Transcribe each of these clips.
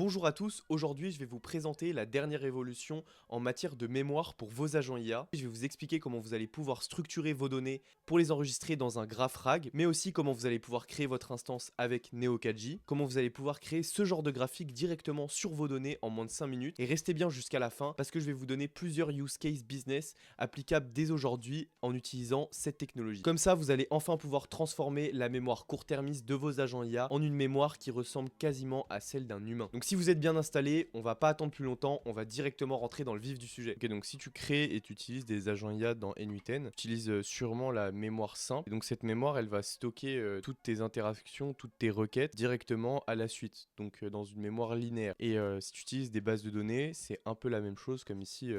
Bonjour à tous, aujourd'hui je vais vous présenter la dernière évolution en matière de mémoire pour vos agents IA. Je vais vous expliquer comment vous allez pouvoir structurer vos données pour les enregistrer dans un graph RAG, mais aussi comment vous allez pouvoir créer votre instance avec Neo4j, comment vous allez pouvoir créer ce genre de graphique directement sur vos données en moins de 5 minutes. Et restez bien jusqu'à la fin parce que je vais vous donner plusieurs use cases business applicables dès aujourd'hui en utilisant cette technologie. Comme ça, vous allez enfin pouvoir transformer la mémoire court-termiste de vos agents IA en une mémoire qui ressemble quasiment à celle d'un humain. Donc si vous êtes bien installé, on va pas attendre plus longtemps, on va directement rentrer dans le vif du sujet. Ok, donc si tu crées et tu utilises des agents IA dans N8N, tu utilises sûrement la mémoire simple. Et donc cette mémoire, elle va stocker toutes tes interactions, toutes tes requêtes directement à la suite, donc dans une mémoire linéaire. Et si tu utilises des bases de données, c'est un peu la même chose, comme ici,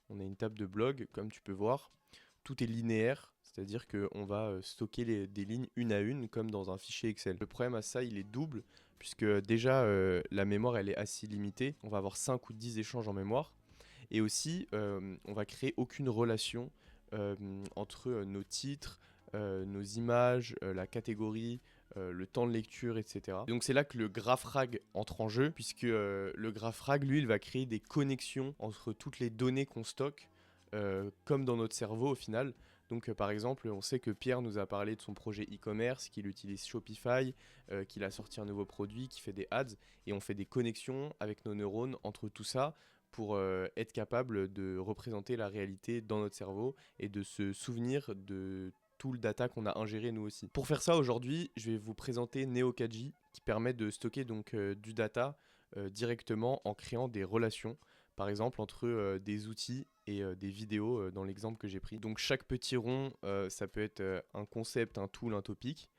on a une table de blog, comme tu peux voir. Tout est linéaire, c'est-à-dire qu'on va stocker des lignes une à une, comme dans un fichier Excel. Le problème à ça, il est double, puisque déjà, la mémoire, elle est assez limitée. On va avoir 5 ou 10 échanges en mémoire. Et aussi, on va créer aucune relation entre nos titres, nos images, la catégorie, le temps de lecture, etc. Et donc c'est là que le graph RAG entre en jeu, puisque le graph RAG, lui, il va créer des connexions entre toutes les données qu'on stocke, comme dans notre cerveau au final. Donc par exemple, on sait que Pierre nous a parlé de son projet e-commerce, qu'il utilise Shopify, qu'il a sorti un nouveau produit, qu'il fait des ads, et on fait des connexions avec nos neurones entre tout ça pour être capable de représenter la réalité dans notre cerveau et de se souvenir de tout le data qu'on a ingéré nous aussi. Pour faire ça aujourd'hui, je vais vous présenter Neo4j qui permet de stocker donc du data directement en créant des relations, par exemple entre des outils et des vidéos dans l'exemple que j'ai pris. Donc chaque petit rond, ça peut être un concept, un tool, un topic,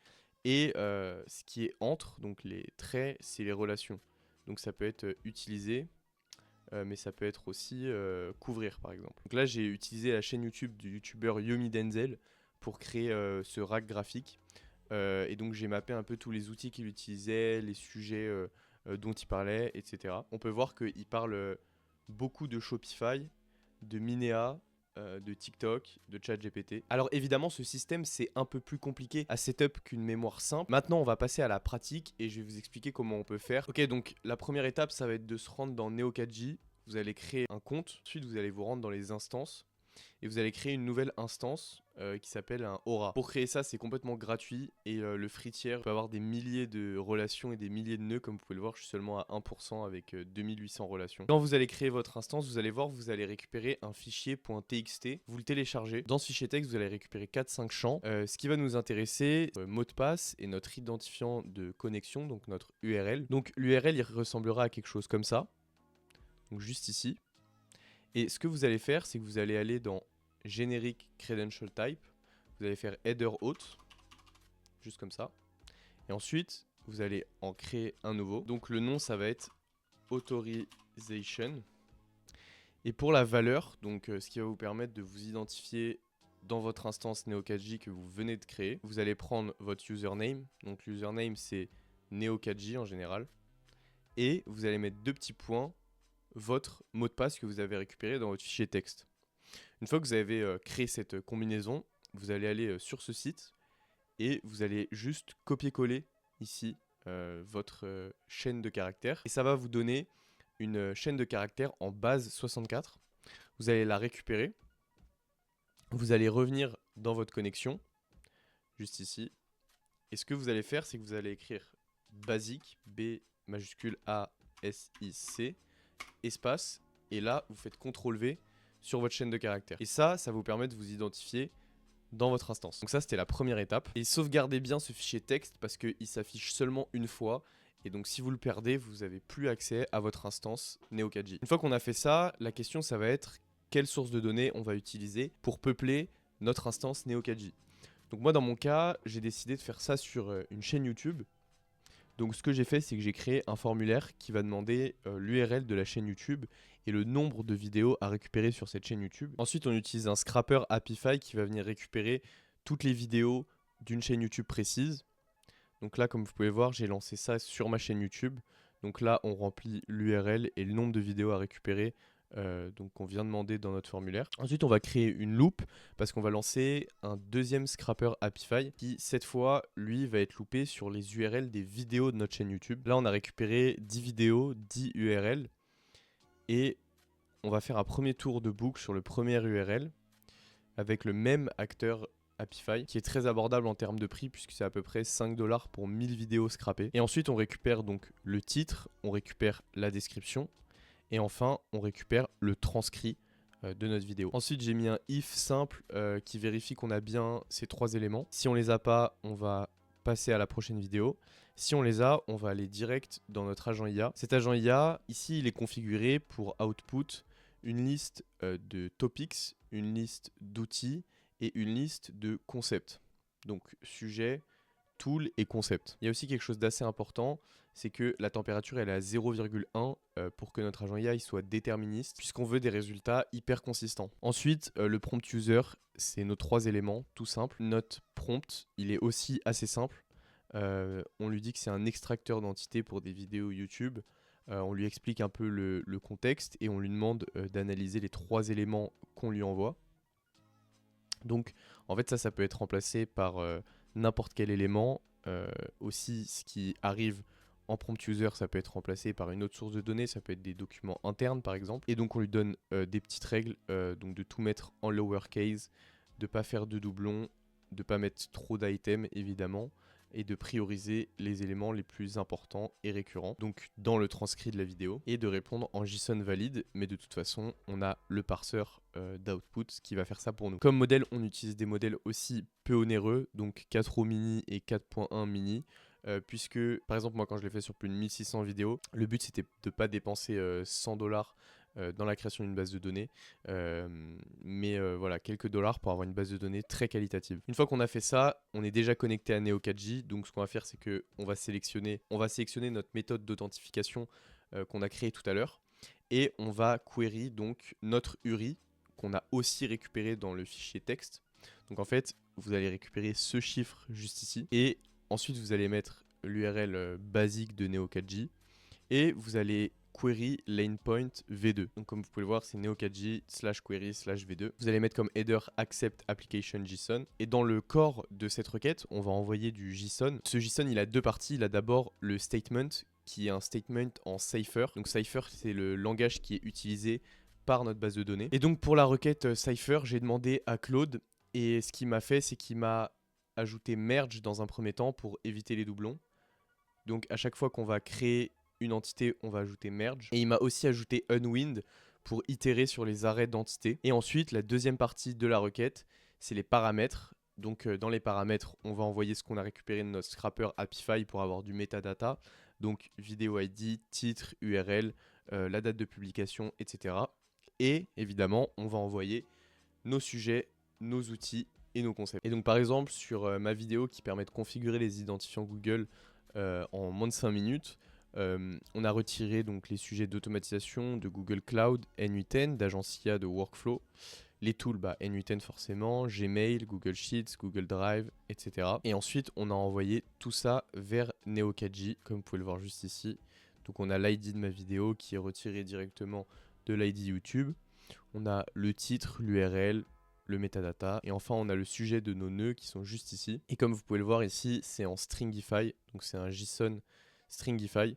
et ce qui est entre, donc les traits, c'est les relations. Donc ça peut être utilisé, mais ça peut être aussi couvrir par exemple. Donc là j'ai utilisé la chaîne YouTube du youtubeur Yomi Denzel pour créer ce rack graphique. Et donc j'ai mappé un peu tous les outils qu'il utilisait, les sujets dont il parlait, etc. On peut voir qu'il parle beaucoup de Shopify, de Minea, de TikTok, de ChatGPT. Alors évidemment, ce système, c'est un peu plus compliqué à setup qu'une mémoire simple. Maintenant, on va passer à la pratique et je vais vous expliquer comment on peut faire. Ok, donc la première étape, ça va être de se rendre dans Neo4j. Vous allez créer un compte. Ensuite, vous allez vous rendre dans les instances et vous allez créer une nouvelle instance qui s'appelle un Aura. Pour créer ça, c'est complètement gratuit et le free tier peut avoir des milliers de relations et des milliers de nœuds. Comme vous pouvez le voir, je suis seulement à 1% avec 2800 relations. Quand vous allez créer votre instance, vous allez voir, vous allez récupérer un fichier .txt. Vous le téléchargez. Dans ce fichier texte, vous allez récupérer 4-5 champs. Ce qui va nous intéresser, mot de passe et notre identifiant de connexion, donc notre URL. Donc l'URL, il ressemblera à quelque chose comme ça. Donc juste ici. Et ce que vous allez faire, c'est que vous allez aller dans Generic Credential Type, vous allez faire Header Auth, juste comme ça. Et ensuite, vous allez en créer un nouveau. Donc le nom, ça va être Authorization. Et pour la valeur, donc ce qui va vous permettre de vous identifier dans votre instance Neo4j que vous venez de créer, vous allez prendre votre username. Donc l'username, c'est Neo4j en général. Et vous allez mettre 2 petits points, votre mot de passe que vous avez récupéré dans votre fichier texte. Une fois que vous avez créé cette combinaison, vous allez aller sur ce site et vous allez juste copier-coller ici votre chaîne de caractères. Et ça va vous donner une chaîne de caractères en base 64. Vous allez la récupérer. Vous allez revenir dans votre connexion, juste ici. Et ce que vous allez faire, c'est que vous allez écrire basic, B majuscule A S I C, espace, et là vous faites CTRL V sur votre chaîne de caractères. Et ça vous permet de vous identifier dans votre instance. Donc ça, c'était la première étape. Et sauvegardez bien ce fichier texte parce qu'il s'affiche seulement une fois. Et donc si vous le perdez, vous n'avez plus accès à votre instance Neo4j. Une fois qu'on a fait ça, la question, ça va être quelle source de données on va utiliser pour peupler notre instance Neo4j. Donc moi, dans mon cas, j'ai décidé de faire ça sur une chaîne YouTube. Donc ce que j'ai fait, c'est que j'ai créé un formulaire qui va demander l'URL de la chaîne YouTube et le nombre de vidéos à récupérer sur cette chaîne YouTube. Ensuite, on utilise un scrapper Apify qui va venir récupérer toutes les vidéos d'une chaîne YouTube précise. Donc là, comme vous pouvez voir, j'ai lancé ça sur ma chaîne YouTube. Donc là, on remplit l'URL et le nombre de vidéos à récupérer donc qu'on vient demander dans notre formulaire. Ensuite, on va créer une loop parce qu'on va lancer un deuxième scrapper Apify qui, cette fois, lui, va être loopé sur les URL des vidéos de notre chaîne YouTube. Là, on a récupéré 10 vidéos, 10 URL et on va faire un premier tour de boucle sur le premier URL avec le même acteur Apify qui est très abordable en termes de prix puisque c'est à peu près 5 $ pour 1000 vidéos scrappées. Et ensuite, on récupère donc le titre, on récupère la description. Et enfin, on récupère le transcrit de notre vidéo. Ensuite, j'ai mis un if simple qui vérifie qu'on a bien ces 3 éléments. Si on les a pas, on va passer à la prochaine vidéo. Si on les a, on va aller direct dans notre agent IA. Cet agent IA, ici, il est configuré pour output une liste de topics, une liste d'outils et une liste de concepts. Donc, sujet, tool et concept. Il y a aussi quelque chose d'assez important, c'est que la température elle est à 0,1 pour que notre agent IA il soit déterministe, puisqu'on veut des résultats hyper consistants. Ensuite, le prompt user, c'est nos 3 éléments, tout simple. Notre prompt, il est aussi assez simple. On lui dit que c'est un extracteur d'entités pour des vidéos YouTube. On lui explique un peu le contexte et on lui demande d'analyser les 3 éléments qu'on lui envoie. Donc, en fait, ça peut être remplacé par n'importe quel élément. Aussi, ce qui arrive en prompt user, ça peut être remplacé par une autre source de données, ça peut être des documents internes par exemple. Et donc on lui donne des petites règles, donc de tout mettre en lowercase, de ne pas faire de doublons, de ne pas mettre trop d'items évidemment, et de prioriser les éléments les plus importants et récurrents, donc dans le transcrit de la vidéo, et de répondre en JSON valide, mais de toute façon, on a le parseur d'output qui va faire ça pour nous. Comme modèle, on utilise des modèles aussi peu onéreux, donc 4O mini et 4.1 mini, puisque par exemple moi quand je l'ai fait sur plus de 1600 vidéos, le but c'était de ne pas dépenser 100 $ dans la création d'une base de données, mais voilà, quelques dollars pour avoir une base de données très qualitative. Une fois qu'on a fait ça, on est déjà connecté à Neo4j, donc ce qu'on va faire c'est que on va sélectionner notre méthode d'authentification qu'on a créée tout à l'heure, et on va query donc notre URI qu'on a aussi récupéré dans le fichier texte. Donc en fait, vous allez récupérer ce chiffre juste ici, et ensuite vous allez mettre l'URL basique de Neo4j, et vous allez query lanepoint v2. Donc comme vous pouvez le voir, c'est neo4j/query/v2. Vous allez mettre comme header accept application JSON. Et dans le corps de cette requête, on va envoyer du JSON. Ce JSON, il a 2 parties. Il a d'abord le statement, qui est un statement en Cypher. Donc Cypher, c'est le langage qui est utilisé par notre base de données. Et donc pour la requête Cypher, j'ai demandé à Claude. Et ce qu'il m'a fait, c'est qu'il m'a ajouté merge dans un premier temps pour éviter les doublons. Donc à chaque fois qu'on va créer une entité, on va ajouter merge. Et il m'a aussi ajouté unwind pour itérer sur les arrêts d'entité. Et ensuite, la deuxième partie de la requête, c'est les paramètres. Donc dans les paramètres, on va envoyer ce qu'on a récupéré de notre scrapper Apify pour avoir du metadata. Donc vidéo ID, titre, URL, la date de publication, etc. Et évidemment, on va envoyer nos sujets, nos outils et nos concepts. Et donc par exemple, sur ma vidéo qui permet de configurer les identifiants Google en moins de 5 minutes, on a retiré donc les sujets d'automatisation de Google Cloud, N8N, d'agence IA, de workflow, les tools, N8N forcément, Gmail, Google Sheets, Google Drive, etc. Et ensuite, on a envoyé tout ça vers Neo4j, comme vous pouvez le voir juste ici. Donc on a l'ID de ma vidéo qui est retiré directement de l'ID YouTube. On a le titre, l'URL, le metadata, et enfin on a le sujet de nos nœuds qui sont juste ici. Et comme vous pouvez le voir ici, c'est en stringify, donc c'est un JSON stringify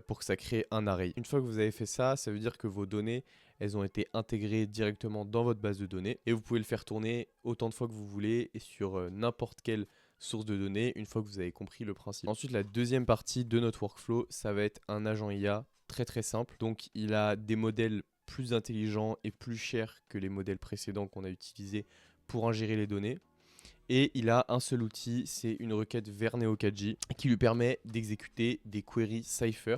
pour que ça crée un array. Une fois que vous avez fait ça, ça veut dire que vos données, elles ont été intégrées directement dans votre base de données, et vous pouvez le faire tourner autant de fois que vous voulez et sur n'importe quelle source de données une fois que vous avez compris le principe. Ensuite, la deuxième partie de notre workflow, ça va être un agent IA très simple. Donc il a des modèles plus intelligents et plus chers que les modèles précédents qu'on a utilisés pour ingérer les données. Et il a un seul outil, c'est une requête vers Neo4j qui lui permet d'exécuter des queries Cypher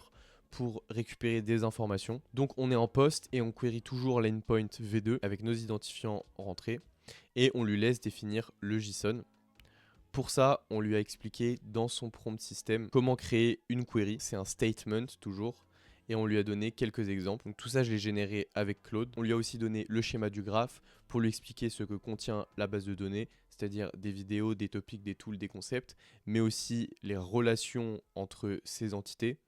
pour récupérer des informations. Donc on est en post et on query toujours lanepoint v2 avec nos identifiants rentrés et on lui laisse définir le JSON. Pour ça, on lui a expliqué dans son prompt system comment créer une query. C'est un statement toujours. Et on lui a donné quelques exemples. Donc tout ça, je l'ai généré avec Claude. On lui a aussi donné le schéma du graphe pour lui expliquer ce que contient la base de données, c'est-à-dire des vidéos, des topics, des tools, des concepts, mais aussi les relations entre ces entités.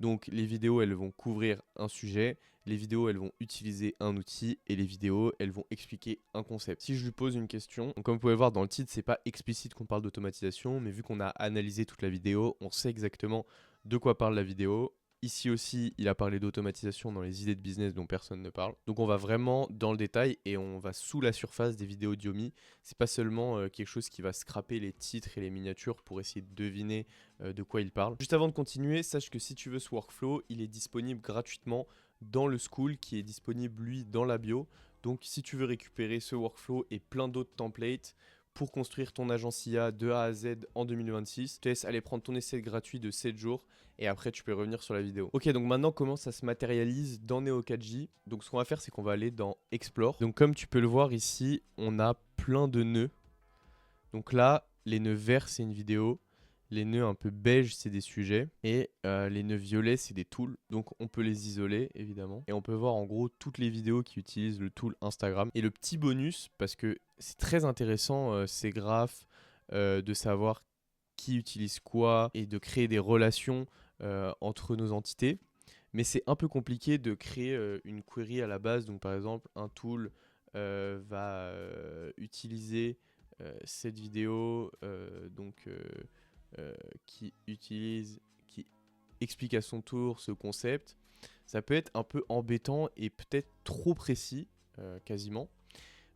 Donc les vidéos, elles vont couvrir un sujet, les vidéos, elles vont utiliser un outil et les vidéos, elles vont expliquer un concept. Si je lui pose une question, donc comme vous pouvez voir dans le titre, c'est pas explicite qu'on parle d'automatisation, mais vu qu'on a analysé toute la vidéo, on sait exactement de quoi parle la vidéo. Ici aussi, il a parlé d'automatisation dans les idées de business dont personne ne parle. Donc on va vraiment dans le détail et on va sous la surface des vidéos d'Yomi. C'est pas seulement quelque chose qui va scraper les titres et les miniatures pour essayer de deviner de quoi il parle. Juste avant de continuer, sache que si tu veux ce workflow, il est disponible gratuitement dans le school qui est disponible lui dans la bio. Donc si tu veux récupérer ce workflow et plein d'autres templates pour construire ton agence IA de A à Z en 2026, je te laisse aller prendre ton essai gratuit de 7 jours et après tu peux revenir sur la vidéo. Ok, donc maintenant comment ça se matérialise dans Neo4j? Donc ce qu'on va faire, c'est qu'on va aller dans Explore. Donc comme tu peux le voir ici, on a plein de nœuds. Donc là, les nœuds verts, c'est une vidéo. Les nœuds un peu beige, c'est des sujets. Et les nœuds violets, c'est des tools. Donc on peut les isoler, évidemment. Et on peut voir en gros toutes les vidéos qui utilisent le tool Instagram. Et le petit bonus, parce que c'est très intéressant ces graphes, de savoir qui utilise quoi et de créer des relations entre nos entités. Mais c'est un peu compliqué de créer une query à la base. Donc par exemple, un tool va utiliser cette vidéo qui explique à son tour ce concept. Ça peut être un peu embêtant et peut-être trop précis, quasiment.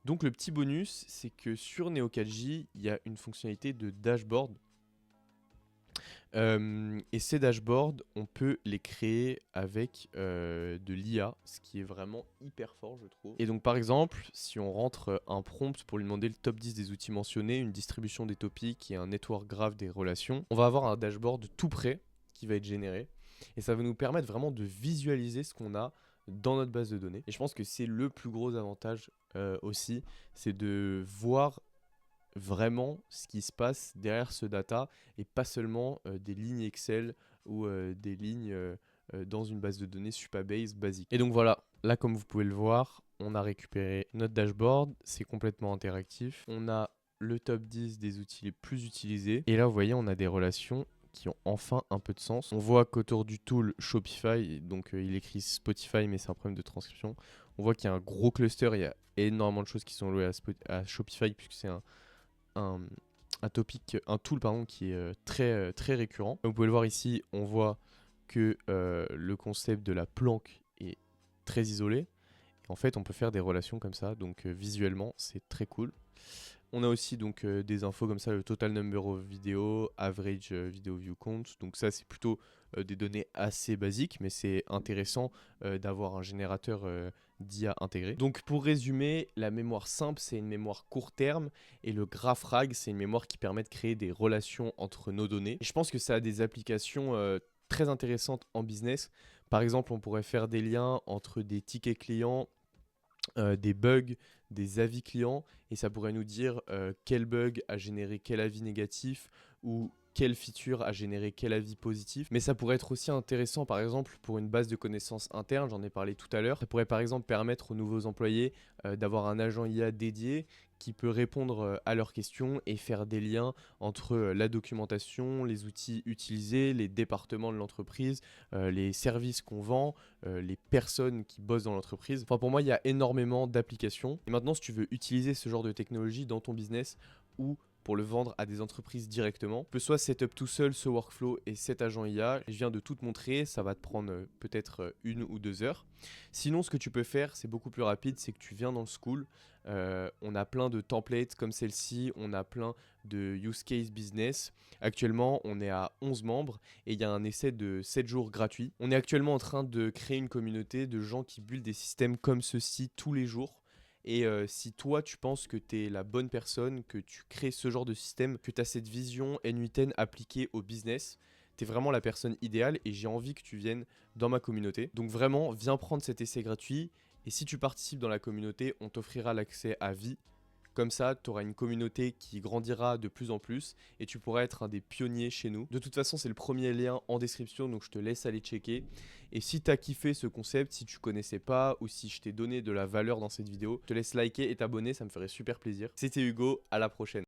Donc le petit bonus, c'est que sur Neo4j, il y a une fonctionnalité de dashboard. Et ces dashboards, on peut les créer avec de l'IA, ce qui est vraiment hyper fort, je trouve. Et donc par exemple, si on rentre un prompt pour lui demander le top 10 des outils mentionnés, une distribution des topics et un network graph des relations, on va avoir un dashboard tout prêt qui va être généré. Et ça va nous permettre vraiment de visualiser ce qu'on a dans notre base de données. Et je pense que c'est le plus gros avantage aussi, c'est de voir vraiment ce qui se passe derrière ce data et pas seulement des lignes Excel ou des lignes dans une base de données Supabase basique. Et donc voilà, là comme vous pouvez le voir, on a récupéré notre dashboard, c'est complètement interactif. On a le top 10 des outils les plus utilisés et là vous voyez on a des relations qui ont enfin un peu de sens. On voit qu'autour du tool Shopify, donc il écrit Spotify mais c'est un problème de transcription, on voit qu'il y a un gros cluster, il y a énormément de choses qui sont louées à Shopify puisque c'est un tool pardon, qui est très récurrent. Comme vous pouvez le voir ici, on voit que le concept de la planque est très isolé. Et en fait, on peut faire des relations comme ça, donc visuellement, c'est très cool. On a aussi donc des infos comme ça, le total number of video, average video view count. Donc ça, c'est plutôt des données assez basiques, mais c'est intéressant d'avoir un générateur d'IA intégré. Donc pour résumer, la mémoire simple, c'est une mémoire court terme et le graph rag, c'est une mémoire qui permet de créer des relations entre nos données. Et je pense que ça a des applications très intéressantes en business. Par exemple, on pourrait faire des liens entre des tickets clients, des bugs, des avis clients et ça pourrait nous dire quel bug a généré quel avis négatif ou quelle feature a généré quel avis positif. Mais ça pourrait être aussi intéressant par exemple pour une base de connaissances interne, j'en ai parlé tout à l'heure. Ça pourrait par exemple permettre aux nouveaux employés d'avoir un agent IA dédié qui peut répondre à leurs questions et faire des liens entre la documentation, les outils utilisés, les départements de l'entreprise, les services qu'on vend, les personnes qui bossent dans l'entreprise. Enfin pour moi il y a énormément d'applications. Et maintenant si tu veux utiliser ce genre de technologie dans ton business ou pour le vendre à des entreprises directement, tu peux soit setup tout seul ce workflow et cet agent IA. Je viens de tout te montrer, ça va te prendre peut-être 1 ou 2 heures. Sinon, ce que tu peux faire, c'est beaucoup plus rapide, c'est que tu viens dans le school. On a plein de templates comme celle-ci, on a plein de use case business. Actuellement, on est à 11 membres et il y a un essai de 7 jours gratuit. On est actuellement en train de créer une communauté de gens qui build des systèmes comme ceci tous les jours. Et si toi, tu penses que tu es la bonne personne, que tu crées ce genre de système, que tu as cette vision N8N appliquée au business, tu es vraiment la personne idéale et j'ai envie que tu viennes dans ma communauté. Donc vraiment, viens prendre cet essai gratuit et si tu participes dans la communauté, on t'offrira l'accès à vie. Comme ça, tu auras une communauté qui grandira de plus en plus et tu pourras être un des pionniers chez nous. De toute façon, c'est le premier lien en description, donc je te laisse aller checker. Et si tu as kiffé ce concept, si tu connaissais pas ou si je t'ai donné de la valeur dans cette vidéo, je te laisse liker et t'abonner, ça me ferait super plaisir. C'était Hugo, à la prochaine.